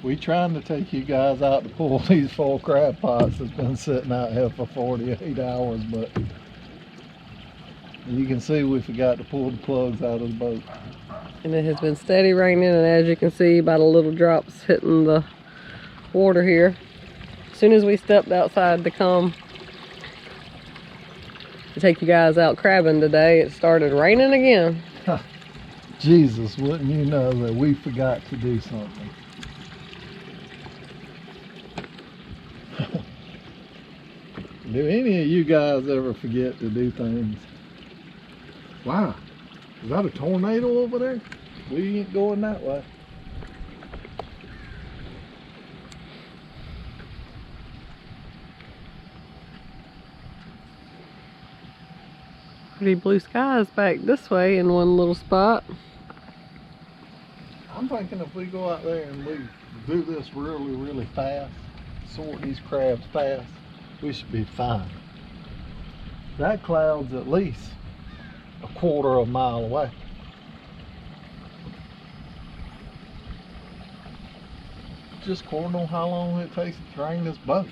We trying to take you guys out to pull these 4 crab pots that's been sitting out here for 48 hours, but you can see we forgot to pull the plugs out of the boat. And it has been steady raining, and as you can see by the little drops hitting the water here, as soon as we stepped outside to come to take you guys out crabbing today, it started raining again. Jesus, wouldn't you know that we forgot to do something? Do any of you guys ever forget to do things? Wow, is that a tornado over there? We ain't going that way. Pretty blue skies back this way in one little spot. I'm thinking if we go out there and we do this really, really fast, sort these crabs fast, we should be fine. That cloud's at least a quarter of a mile away. Just according on how long it takes to drain this boat.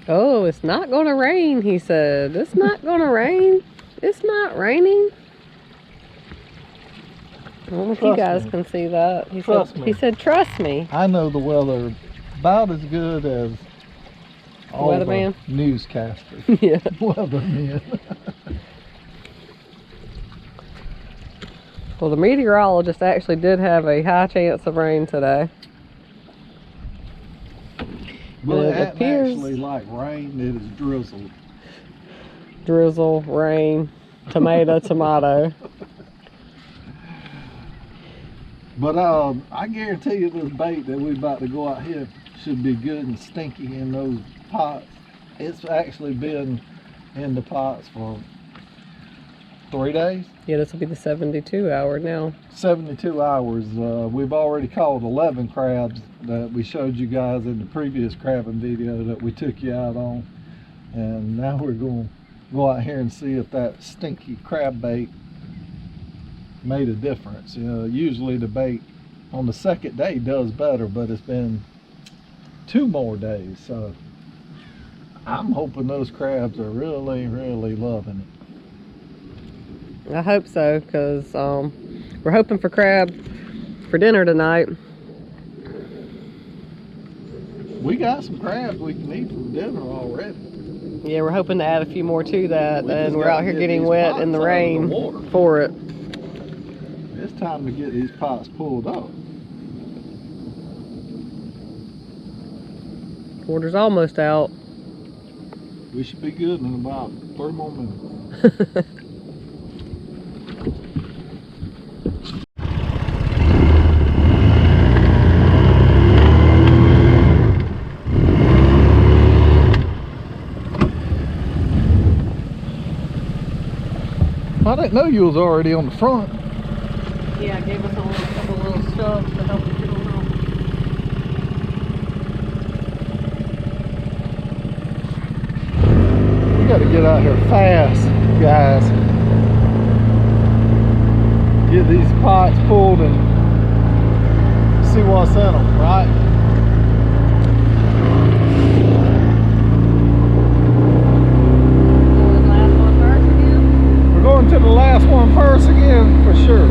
Oh, it's not gonna rain, he said. It's not gonna rain. It's not raining. I don't know if you guys can see that. He said, trust me. I know the weather about as good as all the newscasters. Yeah. Weathermen. Well, the meteorologist actually did have a high chance of rain today. Well, it ain't actually like rain, it is drizzle. Drizzle, rain, tomato, tomato. But I guarantee you this bait that we're about to go out here should be good and stinky in those pots. It's actually been in the pots for 3 days. Yeah, this will be the 72 hour now. 72 hours. We've already caught 11 crabs that we showed you guys in the previous crabbing video that we took you out on. And now we're going to go out here and see if that stinky crab bait made a difference. You know, usually the bait on the second day does better, but it's been 2 more days, so I'm hoping those crabs are really, really loving it. I hope so, because we're hoping for crab for dinner tonight. We got some crabs we can eat for dinner already. Yeah, we're hoping to add a few more to that, and we're out here getting wet in the rain for it. It's time to get these pots pulled up. Water's almost out. We should be good in about 3 more minutes. I didn't know you was already on the front. Yeah, I gave us a couple little shoves to help us get on home. We got to get out here fast, guys. Get these pots pulled and see what's in them, right? We're going to the last one first again, for sure.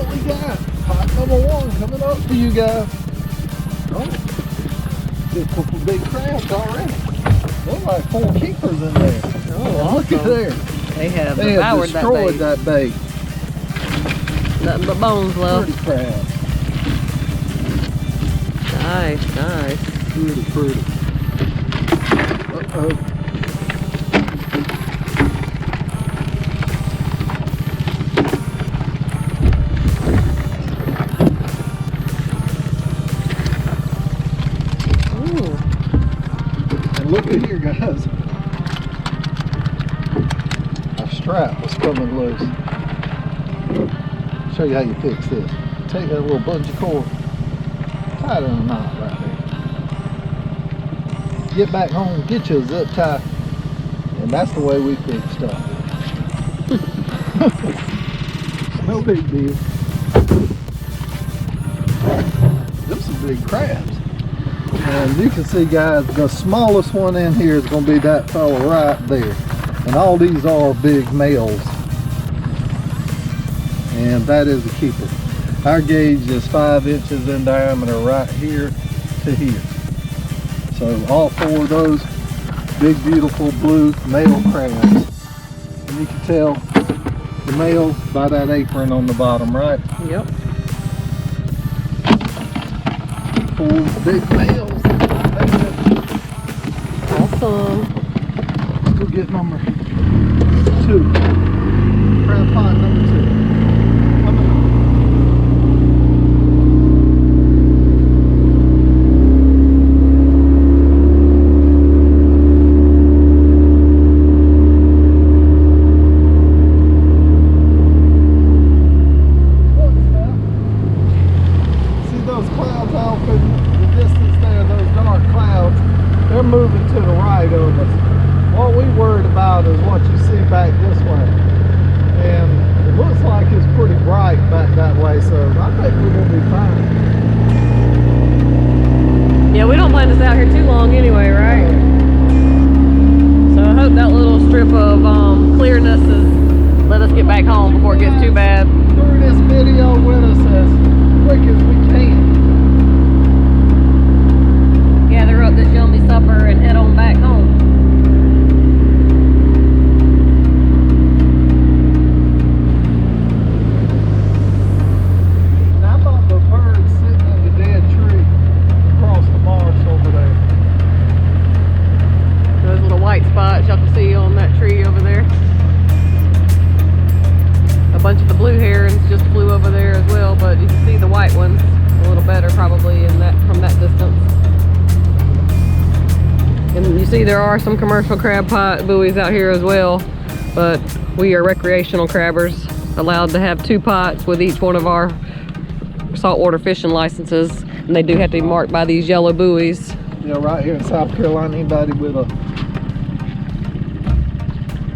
what we got. Pot number 1 coming up for you guys. Oh, get a couple big crabs already. Look like 4 keepers in there. Oh, look at there. They have They have destroyed that bait. Nothing but bones left. Pretty crabs. Nice, nice. Pretty. Uh-oh. Look at here, guys. Our strap was coming loose. Show you how you fix this. Take that little bungee cord, tie it in a knot right there. Get back home, get you a zip tie, and that's the way we fix stuff. No big deal. Them some big crabs. And you can see, guys, the smallest one in here is going to be that fella right there. And all these are big males. And that is a keeper. Our gauge is 5 inches in diameter right here to here. So all 4 of those big, beautiful blue male crabs. And you can tell the male by that apron on the bottom, right? Yep. 4 big males. Awesome. Let's go get number 2. Crab pot number 2. Moving to the right of us. What we worried about is what you see back this way, and it looks like it's pretty bright back that way, so I think we're gonna be fine. Yeah, we don't plan to stay out here too long anyway, right? So I hope that little strip of clearness is let us get back home before it gets too bad. Through this video with us as quick as we can. Gather up this yummy supper and head on back home. Now, how about the birds sitting in the dead tree across the marsh over there? Those little white spots y'all can see on that tree over there. A bunch of the blue herons just flew over there as well, but you can see the white ones a little better probably in that from that distance. And you see there are some commercial crab pot buoys out here as well, but we are recreational crabbers, allowed to have 2 pots with each one of our saltwater fishing licenses, and they do have to be marked by these yellow buoys. Yeah, right here in South Carolina, anybody with a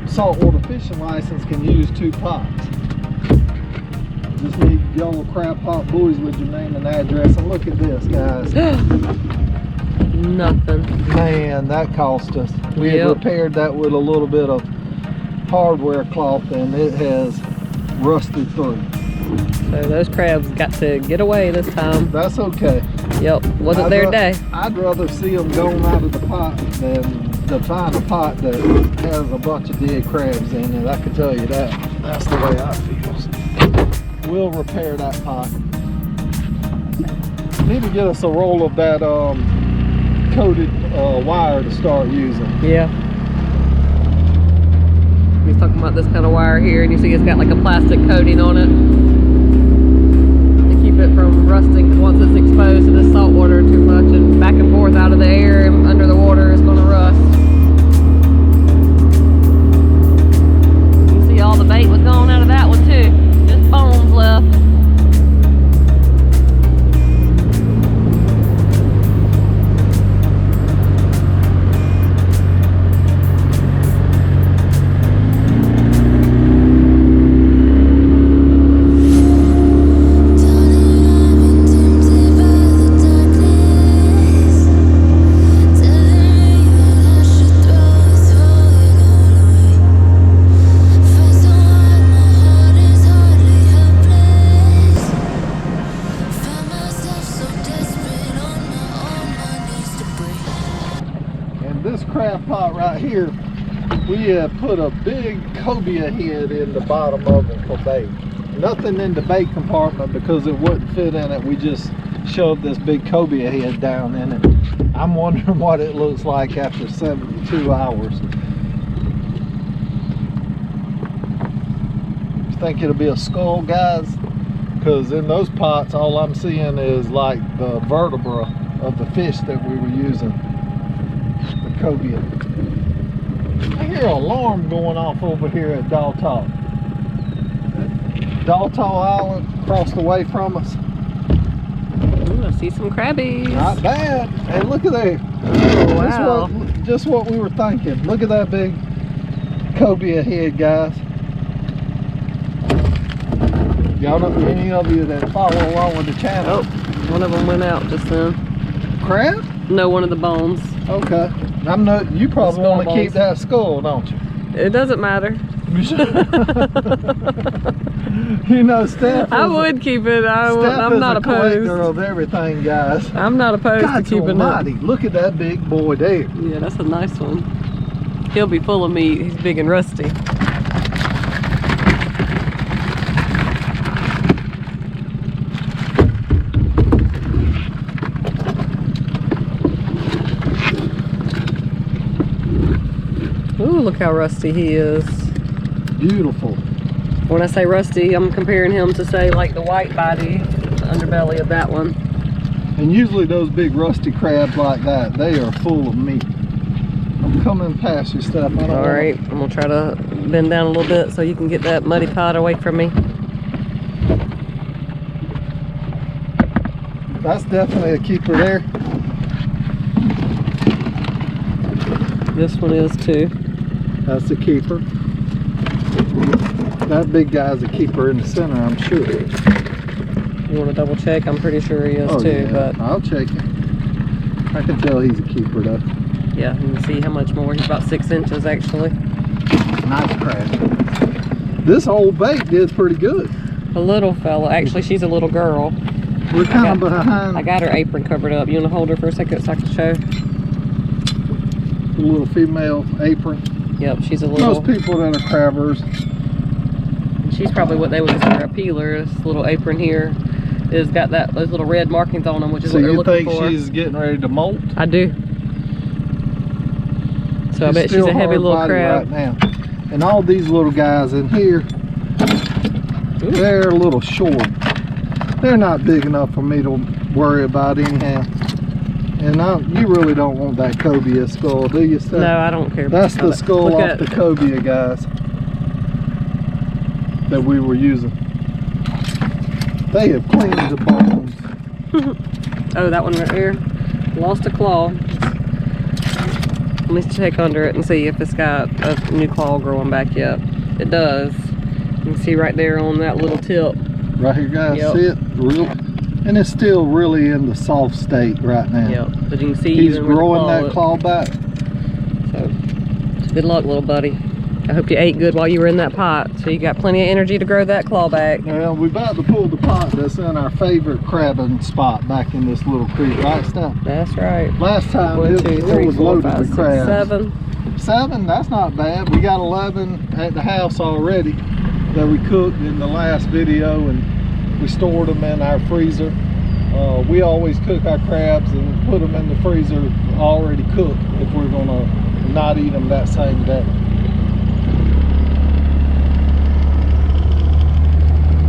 saltwater fishing license can use 2 pots. Just need yellow crab pot buoys with your name and address. And look at this, guys. Nothing. Man, that cost us. We had repaired that with a little bit of hardware cloth, and it has rusted through. So those crabs got to get away this time. That's okay. Yep, wasn't their day. I'd rather see them going out of the pot than to find a pot that has a bunch of dead crabs in it. I can tell you that. That's the way I feel. We'll repair that pot. Need to get us a roll of that coated wire to start using. Yeah. He's talking about this kind of wire here, and you see it's got like a plastic coating on it to keep it from rusting, because once it's exposed to this salt water too much and back and forth out of the air and under the water, it's going to rust. You see all the bait was gone out of that one too. Just bones left. this crab pot right here, we have put a big cobia head in the bottom of it for bait. Nothing in the bait compartment because it wouldn't fit in it. We just shoved this big cobia head down in it. I'm wondering what it looks like after 72 hours. You think it'll be a skull, guys? Because in those pots, all I'm seeing is like the vertebra of the fish that we were using, the cobia. I hear an alarm going off over here at Daltall. Daltall Island across the way from us. Ooh, I see some crabbies. Not bad. Hey, look at there. Oh, wow. Just what we were thinking. Look at that big cobia head, guys. Y'all know any of you that follow along with the channel? Oh, one of them went out just then. Crab? No, one of the bones. Okay. You probably want to keep that skull, don't you? It doesn't matter. You know, Steph. I would keep it. I'm not opposed. Collector of everything, guys. I'm not opposed to keeping it. Look at that big boy there. Yeah, that's a nice one. He'll be full of meat. He's big and rusty. Ooh, look how rusty he is. Beautiful. When I say rusty, I'm comparing him to, say, like the white body, the underbelly of that one. And usually those big rusty crabs like that, they are full of meat. I'm coming past you, Steph. All right, I'm gonna try to bend down a little bit so you can get that muddy pot away from me. That's definitely a keeper there. This one is too. That's a keeper. That big guy's a keeper in the center, I'm sure. You want to double check? I'm pretty sure he is too. Yeah. But I'll check it. I can tell he's a keeper though. yeah, you can see how much more. He's about 6 inches actually. Nice crab. This old bait did pretty good. A little fella. Actually, she's a little girl. We're kind of behind. I got her apron covered up. You want to hold her for a second so I can show? A little female apron. Yep, she's a little. Most people that are crabbers. She's probably what they would consider a peeler. This little apron here has got those little red markings on them, which is what they're looking for. So you think she's getting ready to molt? I do. So I bet she's a heavy little crab. Right now. And all these little guys in here, they're a little short. They're not big enough for me to worry about anyhow. And you really don't want that cobia skull, do you, Steph? No, I don't care. That's the skull off the cobia, guys, that we were using. They have cleaned the bones. Oh, that one right there. Lost a claw. Let me check under it and see if it's got a new claw growing back yet. It does. You can see right there on that little tip. Right here, guys. Yep. See it? And it's still really in the soft state right now. Yep. But you can see he's growing that claw back. So, good luck, little buddy. I hope you ate good while you were in that pot, so you got plenty of energy to grow that claw back. Well, we're about to pull the pot that's in our favorite crabbing spot back in this little creek, right, Steph? That's right. Last time it was loaded with crabs. 7? That's not bad. We got 11 at the house already that we cooked in the last video, and we stored them in our freezer. We always cook our crabs and put them in the freezer already cooked if we're gonna not eat them that same day.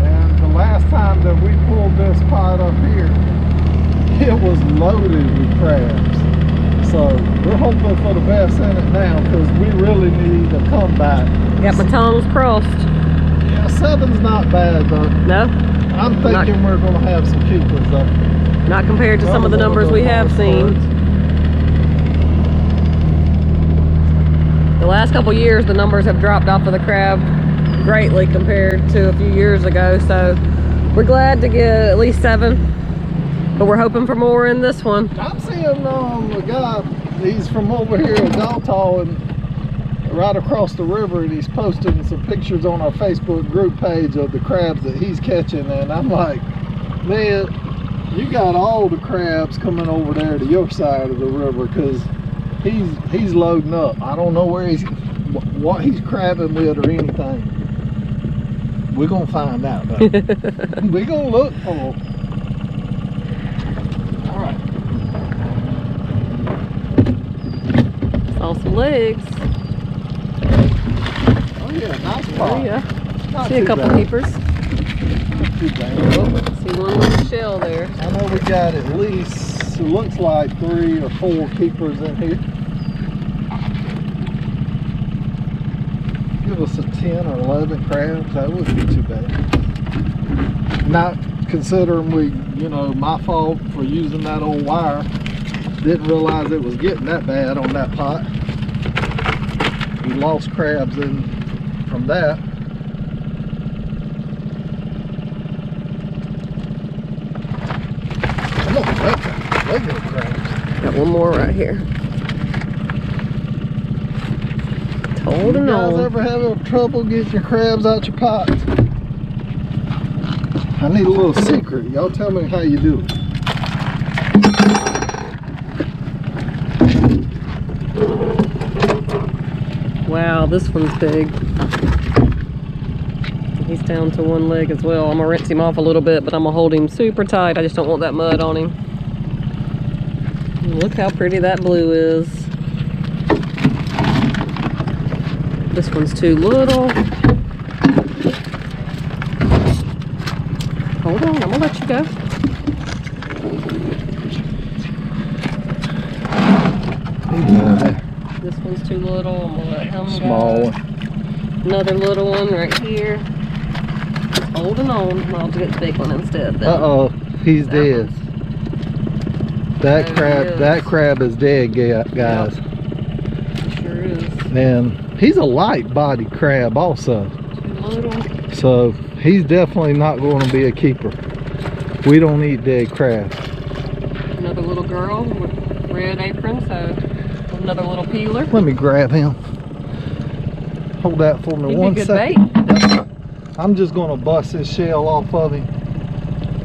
And the last time that we pulled this pot up here, it was loaded with crabs. So we're hoping for the best in it now because we really need a comeback. Got my tongues crossed. Yeah, 7's not bad though. No? I'm thinking we're going to have some keepers though. Not compared to some of the numbers we have seen. The last couple years, the numbers have dropped off of the crab greatly compared to a few years ago. So we're glad to get at least 7, but we're hoping for more in this one. I'm seeing a guy, he's from over here at Daltall and right across the river, and he's posting some pictures on our Facebook group page of the crabs that he's catching, and I'm like, man, you got all the crabs coming over there to your side of the river, because he's loading up. I don't know where what he's crabbing with or anything. We're gonna find out though. We're gonna look for him. All right. Saw some legs. Oh yeah, nice Oh pot. yeah. Not See a too couple bad. keepers. Not too bad. See one little shell there. I know we got at least, it looks like 3 or 4 keepers in here. Give us a 10 or 11 crabs, that wouldn't be too bad. Not considering my fault for using that old wire. Didn't realize it was getting that bad on that pot. We lost crabs in from that. Come on, regular crabs. Got one more right here. Holding You guys on. ever have trouble getting your crabs out your pots? I need a little secret. Y'all tell me how you do it. Wow, this one's big. He's down to one leg as well. I'm gonna rinse him off a little bit, but I'm gonna hold him super tight. I just don't want that mud on him. Look how pretty that blue is. This one's too little. Hold on, I'm gonna let you go. This one's too little. I'm gonna let him Small go. one. Another little one right here. Holding on. I'll get the big one instead then. Uh-oh, he's dead. There he That is. crab is dead, guys. He sure is. And he's a light-bodied crab also. Too little. So he's definitely not going to be a keeper. We don't eat dead crabs. Another little girl with red apron, so another little peeler. Let me grab him. Hold that for me He'd be one good second. bait. I'm just going to bust his shell off of him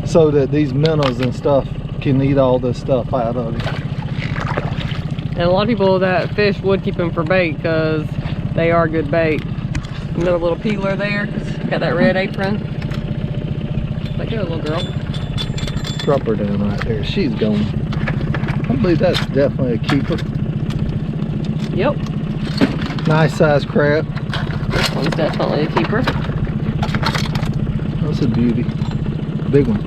so that these minnows and stuff can eat all this stuff out of him. And a lot of people that fish would keep them for bait because they are good bait. Another little peeler there, got that red apron. Let go, little girl. Drop her down right there. She's going. I believe that's definitely a keeper. Yep, Nice size crab. this one's definitely a keeper. That's a beauty. Big one.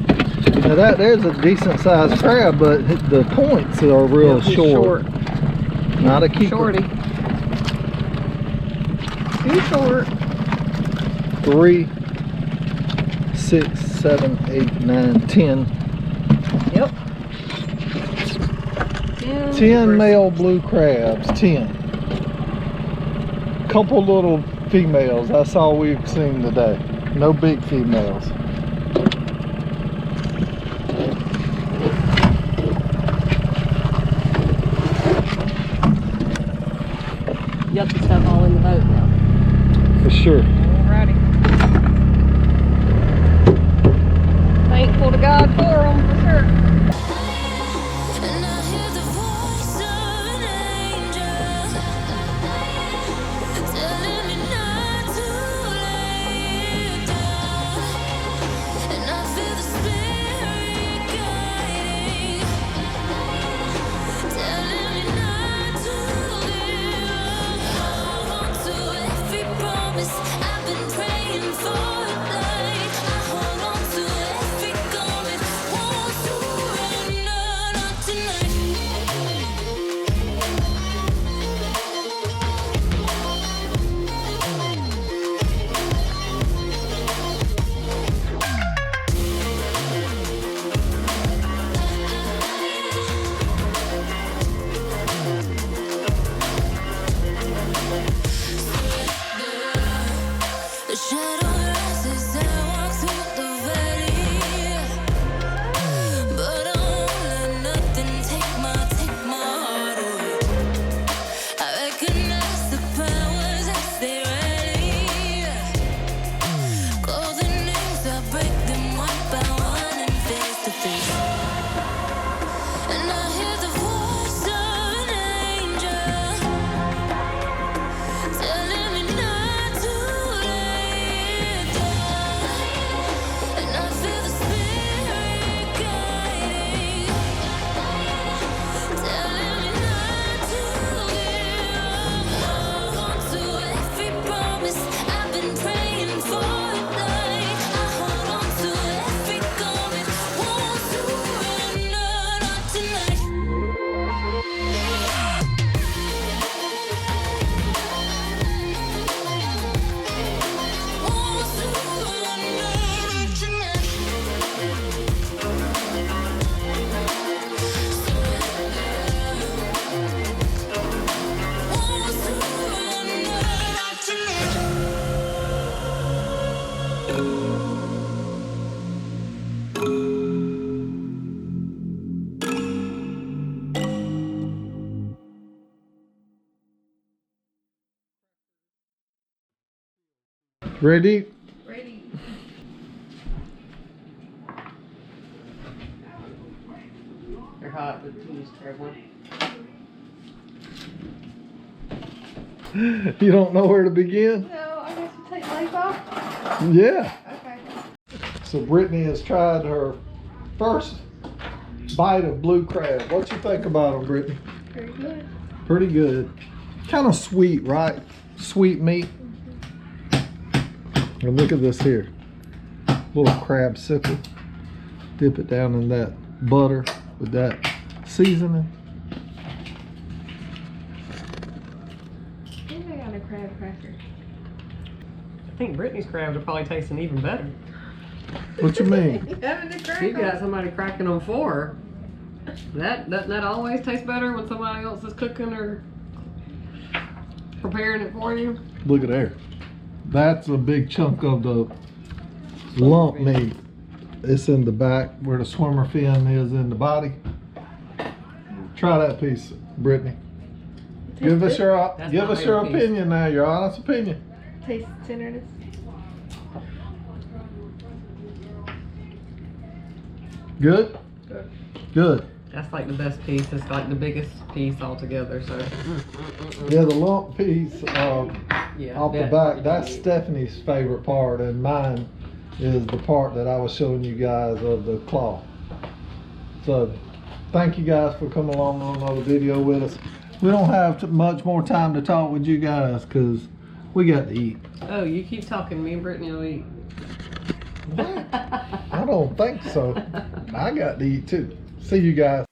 Now there's a decent sized crab, but the points are real He's short. Not a keeper. Shorty. Too short. 3, 6, 7, 8, 9, 10. Yep. 10 male blue crabs. 10. Couple little females. That's all we've seen today. No big females. You got the stuff all in the boat now. For sure. Alrighty. Thankful to God for them, for sure. And I hear the voice of an angel telling me not to lay down. And I feel the spirit guiding, telling me not to give up. Hold on to every promise I've been praying for at night. I hold on to every garment, won't you run Ready? Ready. They're hot, but you just grab one. You don't know where to begin? No, I guess we'll take the leaf off. Yeah. Okay. So Brittany has tried her first bite of blue crab. What you think about them, Brittany? Very good. Pretty good. Kind of sweet, right? Sweet meat. And look at this here. Little crab sickle. Dip it down in that butter with that seasoning. I got a crab cracker. I think Brittany's crabs are probably tasting even better. What you mean? She got somebody cracking them for her. Doesn't that always taste better when somebody else is cooking or preparing it for you? Look at there. That's a big chunk of the lump meat. It's in the back where the swimmer fin is in the body. Try that piece, Brittany. Give us your opinion now, your honest opinion. Taste tenderness. Good? Good. Good. That's like the best piece. It's like the biggest piece altogether. So Yeah, the lump piece yeah, off the back, that's Stephanie's favorite part, and mine is the part that I was showing you guys of the claw. So thank you guys for coming along on another video with us. We don't have much more time to talk with you guys because we got to eat. Oh, you keep talking. Me and Brittany will eat. What? I don't think so. I got to eat too. See you guys.